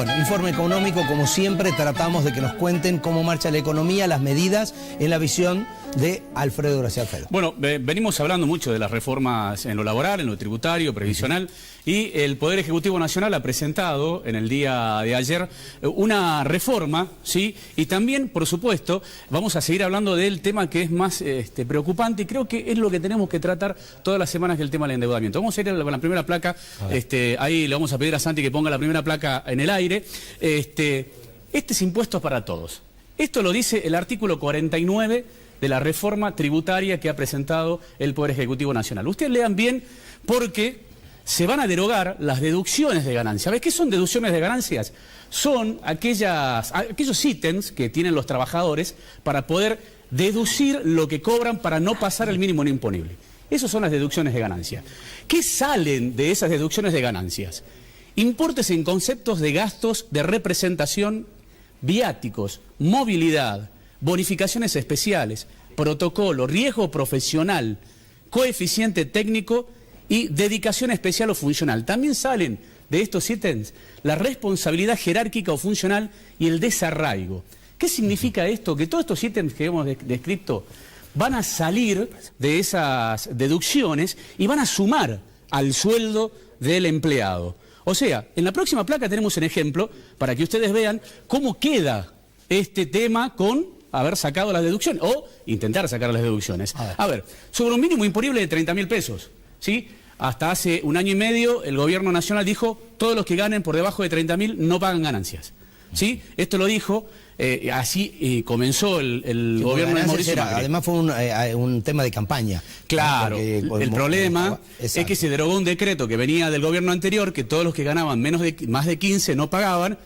Bueno, informe económico, como siempre, tratamos de que nos cuenten cómo marcha la economía, las medidas en la visión de Alfredo Gracián Alfredo. Bueno, venimos hablando mucho de las reformas en lo laboral, en lo tributario, previsional, y el Poder Ejecutivo Nacional ha presentado en el día de ayer una reforma, ¿sí? Y también, por supuesto, vamos a seguir hablando del tema que es más preocupante y creo que es lo que tenemos que tratar todas las semanas, que es el tema del endeudamiento. Vamos a ir con la primera placa, ahí le vamos a pedir a Santi que ponga la primera placa en el aire. Este es impuestos para todos. Esto lo dice el artículo 49 de la reforma tributaria que ha presentado el Poder Ejecutivo Nacional. Ustedes lean bien porque se van a derogar las deducciones de ganancias. ¿Sabes qué son deducciones de ganancias? Son aquellos ítems que tienen los trabajadores para poder deducir lo que cobran para no pasar el mínimo no imponible. Esas son las deducciones de ganancias. ¿Qué salen de esas deducciones de ganancias? Importes en conceptos de gastos de representación, viáticos, movilidad, bonificaciones especiales, protocolo, riesgo profesional, coeficiente técnico y dedicación especial o funcional. También salen de estos ítems la responsabilidad jerárquica o funcional y el desarraigo. ¿Qué significa esto? Que todos estos ítems que hemos descrito van a salir de esas deducciones y van a sumar al sueldo del empleado. O sea, en la próxima placa tenemos un ejemplo para que ustedes vean cómo queda este tema con haber sacado las deducciones, o intentar sacar las deducciones. A ver, sobre un mínimo imponible de 30.000 pesos, ¿sí? Hasta hace un año y medio el gobierno nacional dijo, todos los que ganen por debajo de 30.000 no pagan ganancias, ¿sí? Esto lo dijo, así comenzó el gobierno de Mauricio Macri. Además fue un tema de campaña. Claro, el problema es que se derogó un decreto que venía del gobierno anterior, que todos los que ganaban más de 15 no pagaban.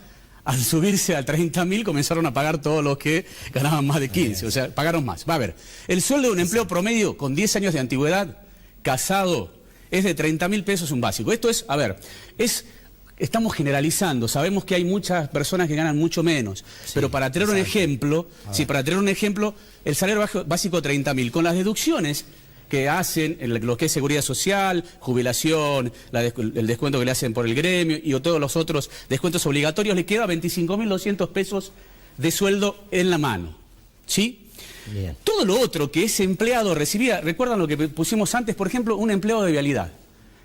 Al subirse a 30.000 comenzaron a pagar todos los que ganaban más de 15, o sea, pagaron más. Va a ver, el sueldo de un empleo promedio con 10 años de antigüedad, casado, es de 30.000 pesos un básico. Esto es, a ver, estamos generalizando, sabemos que hay muchas personas que ganan mucho menos, pero para tener un ejemplo, el salario básico 30.000, con las deducciones que hacen, lo que es seguridad social, jubilación, el descuento que le hacen por el gremio y todos los otros descuentos obligatorios, le queda 25.200 pesos de sueldo en la mano, ¿sí? Bien. Todo lo otro que ese empleado recibía, recuerdan lo que pusimos antes, por ejemplo, un empleado de vialidad,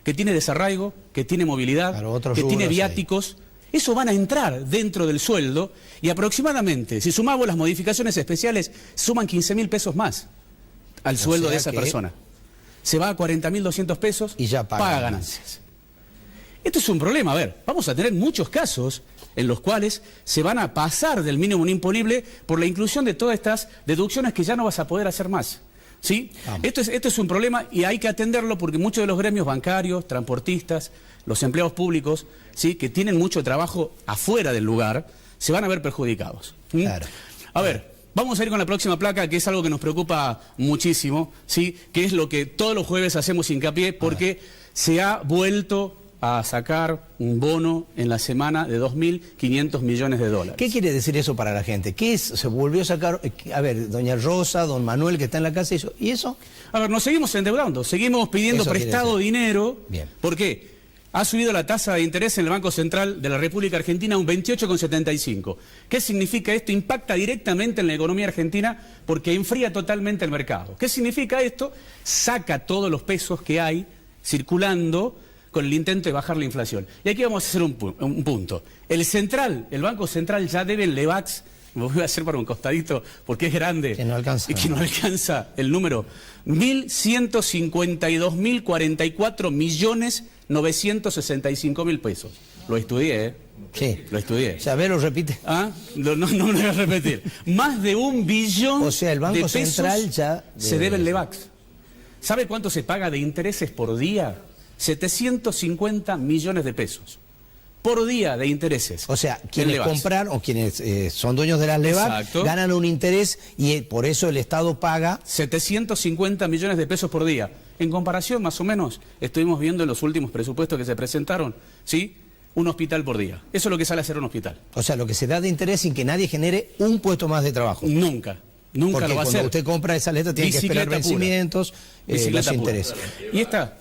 que tiene desarraigo, que tiene movilidad, que tiene viáticos, eso van a entrar dentro del sueldo y aproximadamente, si sumamos las modificaciones especiales, suman 15.000 pesos más al sueldo de esa persona. Se va a 40.200 pesos y ya paga ganancias. Esto es un problema. A ver, vamos a tener muchos casos en los cuales se van a pasar del mínimo no imponible por la inclusión de todas estas deducciones que ya no vas a poder hacer más, ¿sí? Esto es un problema y hay que atenderlo porque muchos de los gremios bancarios, transportistas, los empleados públicos, ¿sí?, que tienen mucho trabajo afuera del lugar, se van a ver perjudicados. Claro. A ver, vamos a ir con la próxima placa, que es algo que nos preocupa muchísimo, ¿sí?, que es lo que todos los jueves hacemos hincapié, porque se ha vuelto a sacar un bono en la semana de 2.500 millones de dólares. ¿Qué quiere decir eso para la gente? ¿Qué es? Se volvió a sacar, a ver, doña Rosa, don Manuel que está en la casa, ¿y eso? A ver, nos seguimos endeudando, seguimos pidiendo prestado dinero. Bien. ¿Por qué? Ha subido la tasa de interés en el Banco Central de la República Argentina un 28,75. ¿Qué significa esto? Impacta directamente en la economía argentina porque enfría totalmente el mercado. ¿Qué significa esto? Saca todos los pesos que hay circulando con el intento de bajar la inflación. Y aquí vamos a hacer un punto. El Banco Central ya debe el LEVAX, me voy a hacer para un costadito porque es grande, que no alcanza, y que no alcanza el número, 1.152.044.965.000 pesos. Lo estudié, ¿eh? Sí. Lo estudié. O sea, a ver, lo repite. No me lo voy a repetir. Más de 1 billón o sea, el Banco de pesos Central ya se debe el LEVAX. ¿Sabe cuánto se paga de intereses por día? 750 millones de pesos por día de intereses. O sea, quienes compran o quienes son dueños de las LEVAX ganan un interés y por eso el Estado paga 750 millones de pesos por día. En comparación, más o menos, estuvimos viendo en los últimos presupuestos que se presentaron, ¿sí?, un hospital por día. Eso es lo que sale a hacer un hospital. O sea, lo que se da de interés sin que nadie genere un puesto más de trabajo. Nunca lo va a hacer. Porque cuando usted compra esa letra tiene que esperar vencimientos, los intereses. Y esta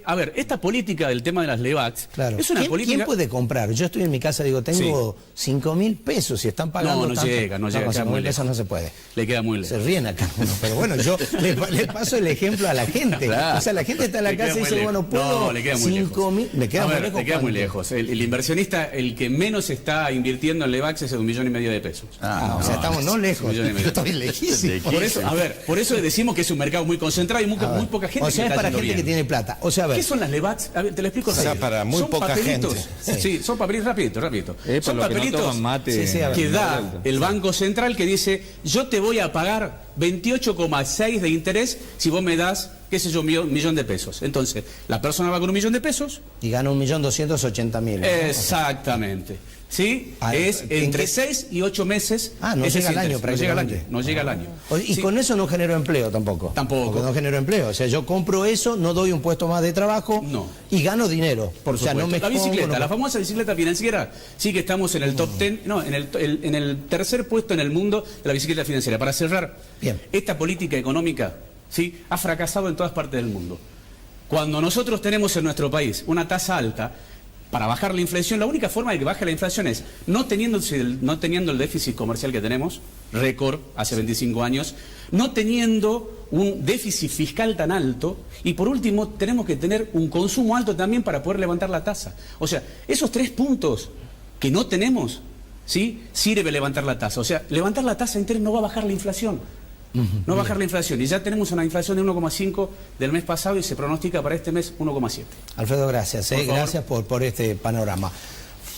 a ver, esta política del tema de las LEVAX Claro. es una política... ¿Quién puede comprar? Yo estoy en mi casa, digo, tengo 5.000 pesos y están pagando No tanto. llega, con queda 5.000 muy pesos lejos. no se puede. Le queda muy lejos. Se ríen acá, pero bueno, yo le paso el ejemplo a la gente. Claro. O sea, la gente está en la Le queda casa y muy dice, lejos. bueno, puedo... No, le queda muy lejos. 5.000... ¿Le queda A muy ver, lejos? le queda muy ¿Cuánto? lejos. El inversionista, el que menos está invirtiendo en LEVAX es de 1,5 millones de pesos. O sea, estamos no lejos, 1,5 millones. estoy lejísimo. Por eso, a ver, por eso decimos que es un mercado muy concentrado y muy poca gente O sea, que es está para haciendo gente bien. que tiene plata. O sea, a ver... ¿Qué son las LEVAX? A ver, te lo explico rápido. para muy Son poca papelitos. gente. Sí, son papelitos, rapidito. los que Son no papelitos toman mate. Sí, sí, a ver. que da el Banco Central que dice, yo te voy a pagar 28,6 de interés si vos me das, qué sé yo, 1 millón de pesos. Entonces, la persona va con 1 millón de pesos. Y gana 1.280.000. ¿no? Exactamente. ¿Sí? Ah, es ¿en entre qué? 6 y 8 meses. No ese llega al año interés. No llega al año. prácticamente. No llega al año. Y Sí. con eso no genero empleo tampoco. Tampoco. Porque no genero empleo. O sea, yo compro eso, no doy un puesto más de trabajo No. y gano dinero. Por o sea, supuesto. no me La bicicleta, expongo, no- la famosa bicicleta financiera, sí que estamos en el top 10, no, en el tercer puesto en el mundo de la bicicleta financiera. Para cerrar, Bien. esta política económica, sí, ha fracasado en todas partes del mundo. Cuando nosotros tenemos en nuestro país una tasa alta, para bajar la inflación, la única forma de que baje la inflación es no teniendo el déficit comercial que tenemos, récord hace 25 años, no teniendo un déficit fiscal tan alto, y por último tenemos que tener un consumo alto también para poder levantar la tasa. O sea, esos 3 puntos que no tenemos, ¿sí? Sirve levantar la tasa. O sea, levantar la tasa de interés no va a bajar la inflación. No va a bajar la inflación. Y ya tenemos una inflación de 1,5 del mes pasado y se pronostica para este mes 1,7. Alfredo, gracias. Por favor. Gracias por este panorama.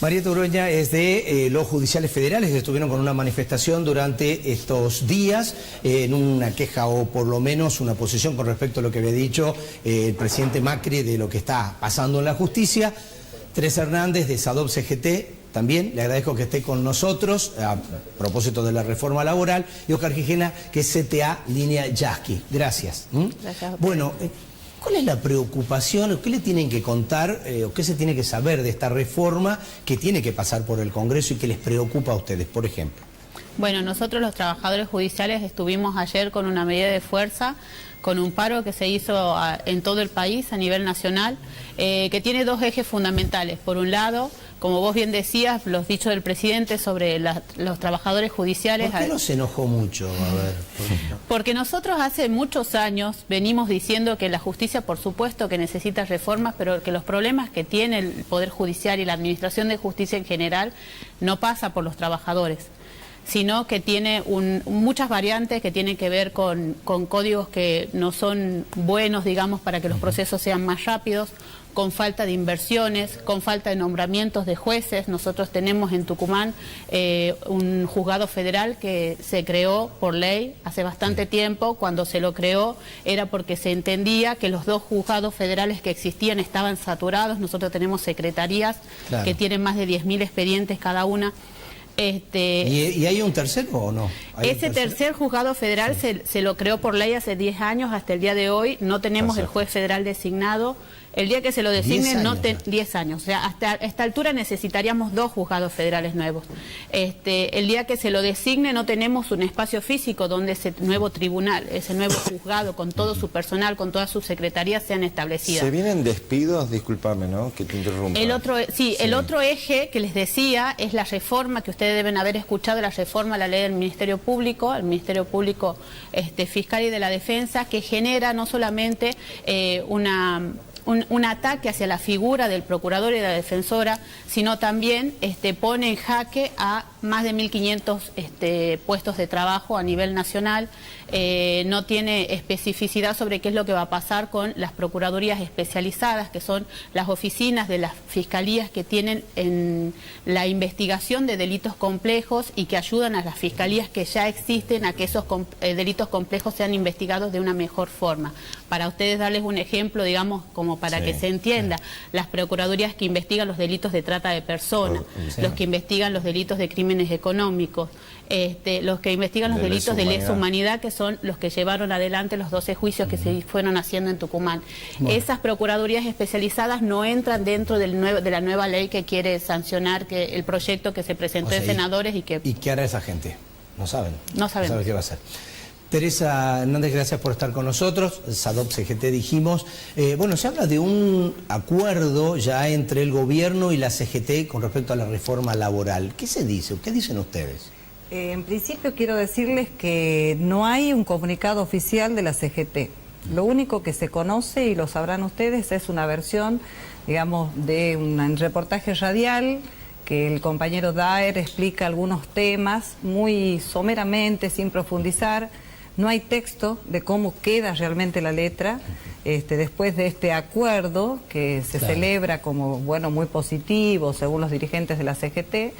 Marieta Urueña es de los judiciales federales que estuvieron con una manifestación durante estos días en una queja o por lo menos una posición con respecto a lo que había dicho el presidente Macri de lo que está pasando en la justicia. Teresa Hernández de SADOP CGT. También le agradezco que esté con nosotros a propósito de la reforma laboral y Oscar Gijena, que es CTA Línea Yasky. Gracias. Gracias. Bueno, ¿cuál es la preocupación? ¿Qué le tienen que contar o qué se tiene que saber de esta reforma que tiene que pasar por el Congreso y que les preocupa a ustedes, por ejemplo? Bueno, nosotros los trabajadores judiciales estuvimos ayer con una medida de fuerza, con un paro que se hizo en todo el país a nivel nacional, que tiene 2 ejes fundamentales. Por un lado, como vos bien decías, los dichos del presidente sobre los trabajadores judiciales. ¿Por qué no se enojó mucho? A ver, Porque nosotros hace muchos años venimos diciendo que la justicia, por supuesto, que necesita reformas, pero que los problemas que tiene el Poder Judicial y la Administración de Justicia en general no pasa por los trabajadores, sino que tiene muchas variantes que tienen que ver con códigos que no son buenos, digamos, para que los procesos sean más rápidos, con falta de inversiones, con falta de nombramientos de jueces. Nosotros tenemos en Tucumán un juzgado federal que se creó por ley hace bastante tiempo. Cuando se lo creó era porque se entendía que los 2 juzgados federales que existían estaban saturados. Nosotros tenemos secretarías Claro. que tienen más de 10.000 expedientes cada una. ¿Y hay un tercero o no? ¿Hay un Ese tercer juzgado federal se lo creó por ley hace 10 años, hasta el día de hoy no tenemos el juez federal designado. El día que se lo designe, 10 años. O sea, hasta esta altura necesitaríamos 2 juzgados federales nuevos. El día que se lo designe no tenemos un espacio físico donde ese nuevo tribunal, ese nuevo juzgado, con todo su personal, con todas sus secretarías, sean establecidas. ¿Se vienen despidos? Discúlpame, ¿no? Que te interrumpa. El otro eje que les decía es la reforma que ustedes deben haber escuchado, la reforma a la ley del Ministerio Público, el Ministerio Público Fiscal y de la Defensa, que genera no solamente un ataque hacia la figura del procurador y de la defensora, sino también pone en jaque a más de 1.500 puestos de trabajo a nivel nacional. No tiene especificidad sobre qué es lo que va a pasar con las procuradurías especializadas, que son las oficinas de las fiscalías que tienen en la investigación de delitos complejos y que ayudan a las fiscalías que ya existen a que esos delitos complejos sean investigados de una mejor forma. Para ustedes darles un ejemplo, digamos, como para que se entienda, las procuradurías que investigan los delitos de trata de personas, los que investigan los delitos de crímenes económicos, los que investigan los delitos de lesa humanidad, que son los que llevaron adelante los 12 juicios que se fueron haciendo en Tucumán. Esas procuradurías especializadas no entran dentro de la nueva ley que quiere sancionar el proyecto que se presentó en senadores y que... ¿Y qué hará esa gente? No saben. No sabemos. No saben qué va a hacer. Teresa Hernández, gracias por estar con nosotros. SADOP CGT dijimos. Bueno, se habla de un acuerdo ya entre el gobierno y la CGT con respecto a la reforma laboral. ¿Qué se dice? ¿Qué dicen ustedes? En principio quiero decirles que no hay un comunicado oficial de la CGT. Lo único que se conoce, y lo sabrán ustedes, es una versión, digamos, de un reportaje radial que el compañero Daer explica algunos temas muy someramente, sin profundizar. No hay texto de cómo queda realmente la letra después de este acuerdo que se celebra como, bueno, muy positivo según los dirigentes de la CGT,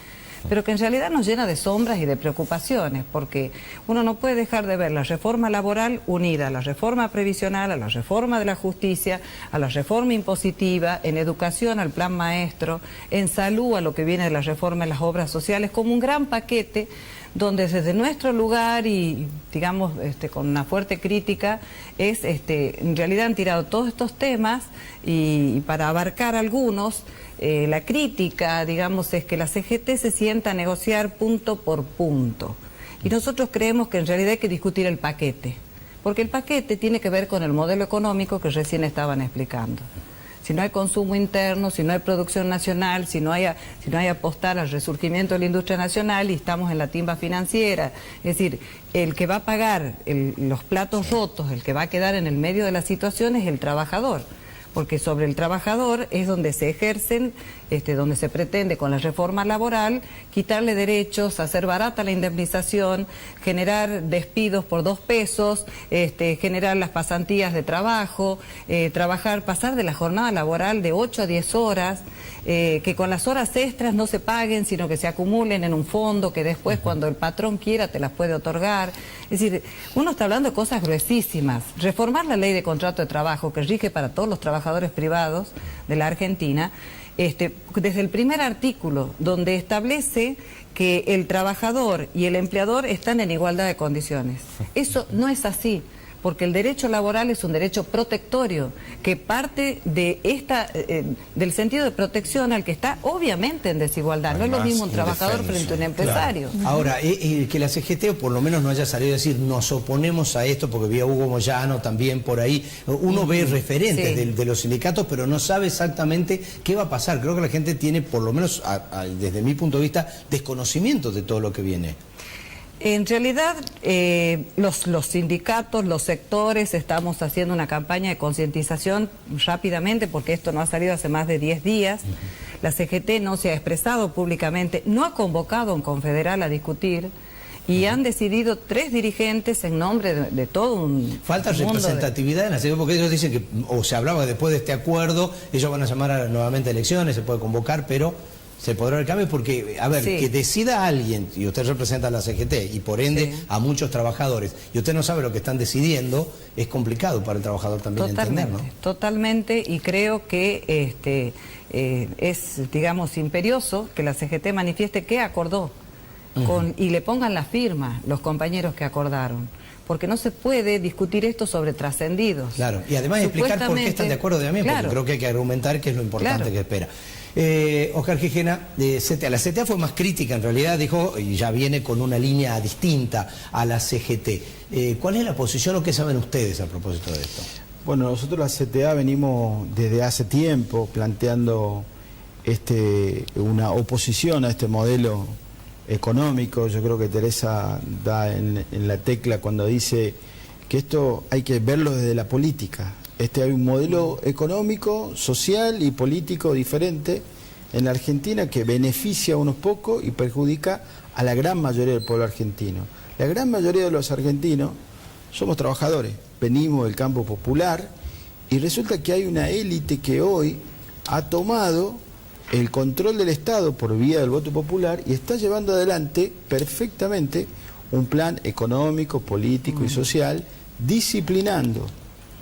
pero que en realidad nos llena de sombras y de preocupaciones, porque uno no puede dejar de ver la reforma laboral unida a la reforma previsional, a la reforma de la justicia, a la reforma impositiva, en educación al plan maestro, en salud a lo que viene de la reforma en las obras sociales, como un gran paquete donde desde nuestro lugar y digamos con una fuerte crítica en realidad han tirado todos estos temas y para abarcar algunos la crítica digamos es que la CGT se sienta a negociar punto por punto y nosotros creemos que en realidad hay que discutir el paquete, porque el paquete tiene que ver con el modelo económico que recién estaban explicando. Si no hay consumo interno, si no hay producción nacional, si no hay apostar al resurgimiento de la industria nacional y estamos en la timba financiera. Es decir, el que va a pagar los platos rotos, el que va a quedar en el medio de la situación es el trabajador. Porque sobre el trabajador es donde se ejercen, donde se pretende con la reforma laboral quitarle derechos, hacer barata la indemnización, generar despidos por 2 pesos, generar las pasantías de trabajo, pasar de la jornada laboral de 8 a 10 horas, que con las horas extras no se paguen, sino que se acumulen en un fondo que después cuando el patrón quiera te las puede otorgar. Es decir, uno está hablando de cosas gruesísimas. Reformar la ley de contrato de trabajo que rige para todos los trabajadores privados de la Argentina, desde el primer artículo donde establece que el trabajador y el empleador están en igualdad de condiciones. Eso no es así, porque el derecho laboral es un derecho protectorio que parte de del sentido de protección al que está obviamente en desigualdad. No es lo mismo un trabajador frente a un empresario. Claro. Ahora, que la CGT o por lo menos no haya salido a decir nos oponemos a esto, porque vi a Hugo Moyano también por ahí. Uno ve referentes de los sindicatos, pero no sabe exactamente qué va a pasar. Creo que la gente tiene, por lo menos desde mi punto de vista, desconocimiento de todo lo que viene. En realidad, los sindicatos, los sectores, estamos haciendo una campaña de concientización rápidamente, porque esto no ha salido hace más de 10 días. La CGT no se ha expresado públicamente, no ha convocado a un confederal a discutir, y han decidido 3 dirigentes en nombre de todo un falta representatividad en la CGT, porque ellos dicen que, o se hablaba después de este acuerdo, ellos van a llamar nuevamente a elecciones, se puede convocar, pero se podrá el cambio porque, a ver, que decida alguien, y usted representa a la CGT, y por ende a muchos trabajadores, y usted no sabe lo que están decidiendo, es complicado para el trabajador también entender, ¿no? Totalmente, y creo que es, digamos, imperioso que la CGT manifieste qué acordó, y le pongan la firma los compañeros que acordaron. Porque no se puede discutir esto sobre trascendidos. Claro, y además explicar por qué están de acuerdo también, porque creo que hay que argumentar qué es lo importante que espera. Oscar Gijena, la CTA fue más crítica en realidad, dijo, y ya viene con una línea distinta a la CGT. ¿Cuál es la posición o qué saben ustedes a propósito de esto? Bueno, nosotros la CTA venimos desde hace tiempo planteando una oposición a este modelo económico. Yo creo que Teresa da en la tecla cuando dice que esto hay que verlo desde la política. Hay un modelo económico, social y político diferente en la Argentina que beneficia a unos pocos y perjudica a la gran mayoría del pueblo argentino. La gran mayoría de los argentinos somos trabajadores, venimos del campo popular y resulta que hay una élite que hoy ha tomado el control del Estado por vía del voto popular y está llevando adelante perfectamente un plan económico, político y social, disciplinando,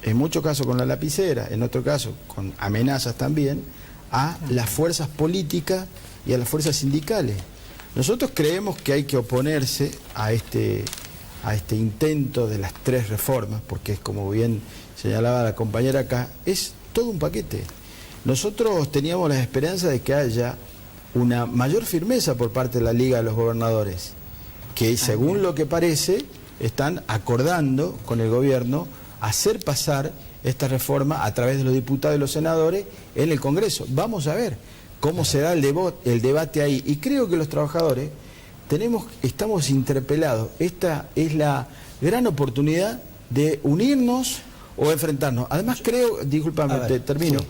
en muchos casos con la lapicera, en otro caso con amenazas también, a las fuerzas políticas y a las fuerzas sindicales. Nosotros creemos que hay que oponerse a este intento de las 3 reformas, porque es, como bien señalaba la compañera acá, es todo un paquete. Nosotros teníamos la esperanza de que haya una mayor firmeza por parte de la Liga de los Gobernadores, que según lo que parece están acordando con el gobierno hacer pasar esta reforma a través de los diputados y los senadores en el Congreso. Vamos a ver cómo se da el debate ahí. Y creo que los trabajadores estamos interpelados. Esta es la gran oportunidad de unirnos o enfrentarnos. Además creo, discúlpame, termino,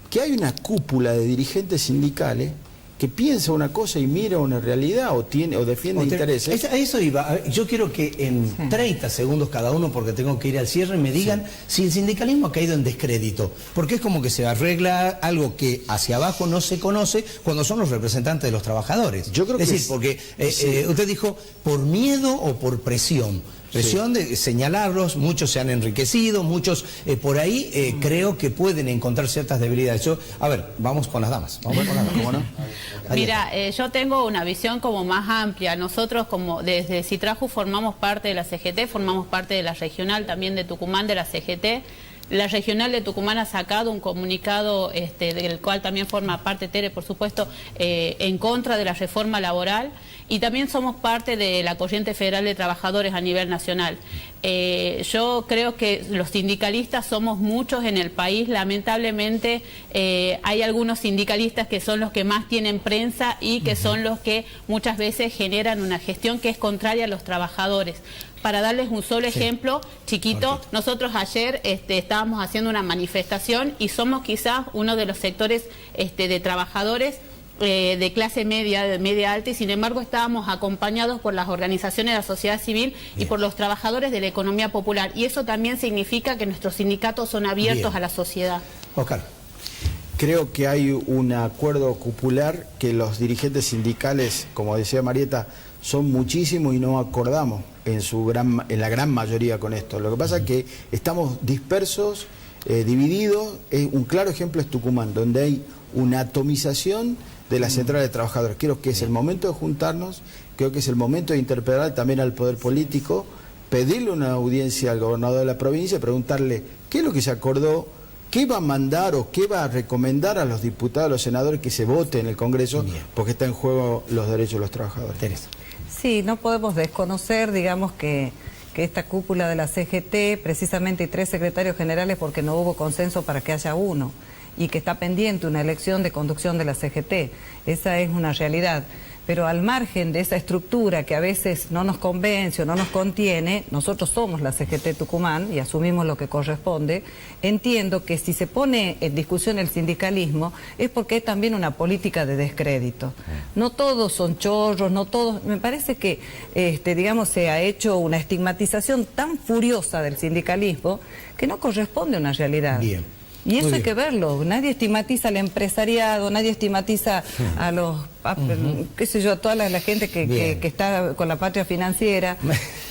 que hay una cúpula de dirigentes sindicales que piensa una cosa y mira una realidad o defiende intereses. A eso iba. A ver, yo quiero que en 30 segundos cada uno, porque tengo que ir al cierre, me digan si el sindicalismo ha caído en descrédito. Porque es como que se arregla algo que hacia abajo no se conoce cuando son los representantes de los trabajadores. Yo creo es que decir, porque usted dijo, ¿por miedo o por presión? Presión de señalarlos, muchos se han enriquecido, muchos por ahí creo que pueden encontrar ciertas debilidades. A ver, vamos con las damas. Vamos con las damas, ¿cómo no? Mira, yo tengo una visión como más amplia. Nosotros como desde Citraju formamos parte de la CGT, formamos parte de la regional también de Tucumán de la CGT. La regional de Tucumán ha sacado un comunicado del cual también forma parte Tere, por supuesto, en contra de la reforma laboral, y también somos parte de la Corriente Federal de Trabajadores a nivel nacional. Yo creo que los sindicalistas somos muchos en el país. Lamentablemente hay algunos sindicalistas que son los que más tienen prensa y que son los que muchas veces generan una gestión que es contraria a los trabajadores. Para darles un solo ejemplo chiquito, nosotros ayer estábamos haciendo una manifestación y somos quizás uno de los sectores de trabajadores de clase media, de media alta, y sin embargo estábamos acompañados por las organizaciones de la sociedad civil y por los trabajadores de la economía popular. Y eso también significa que nuestros sindicatos son abiertos a la sociedad. Oscar. Creo que hay un acuerdo cupular que los dirigentes sindicales, como decía Marieta, son muchísimos y no acordamos en la gran mayoría con esto. Lo que pasa es que estamos dispersos, divididos. Un claro ejemplo es Tucumán, donde hay una atomización de las centrales de trabajadores. Creo que es el momento de juntarnos, creo que es el momento de interpelar también al poder político, pedirle una audiencia al gobernador de la provincia, preguntarle qué es lo que se acordó, qué va a mandar o qué va a recomendar a los diputados, a los senadores que se vote en el Congreso, porque está en juego los derechos de los trabajadores. Teresa. Sí, no podemos desconocer, digamos, que esta cúpula de la CGT, precisamente hay 3 secretarios generales porque no hubo consenso para que haya uno, y que está pendiente una elección de conducción de la CGT. Esa es una realidad. Pero al margen de esa estructura que a veces no nos convence o no nos contiene, nosotros somos la CGT Tucumán y asumimos lo que corresponde. Entiendo que si se pone en discusión el sindicalismo es porque hay también una política de descrédito. No todos son chorros, no todos... Me parece que, digamos, se ha hecho una estigmatización tan furiosa del sindicalismo que no corresponde a una realidad. Bien. Y eso hay que verlo. Nadie estigmatiza al empresariado, nadie estigmatiza a los, qué sé yo, a toda la gente que está con la patria financiera.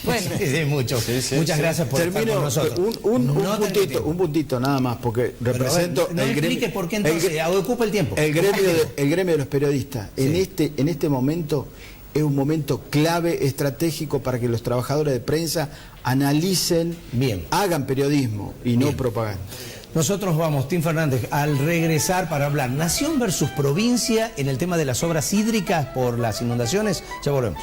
Bueno. Sí, muchas gracias por estar con nosotros. Un puntito nada más, porque represento no el gremio. ¿Por qué entonces? Ocupa el tiempo. El gremio de los periodistas. Sí. En este momento es un momento clave, estratégico, para que los trabajadores de prensa analicen, hagan periodismo y no propaganda. Nosotros vamos, Tim Fernández, al regresar para hablar Nación versus provincia en el tema de las obras hídricas por las inundaciones. Ya volvemos.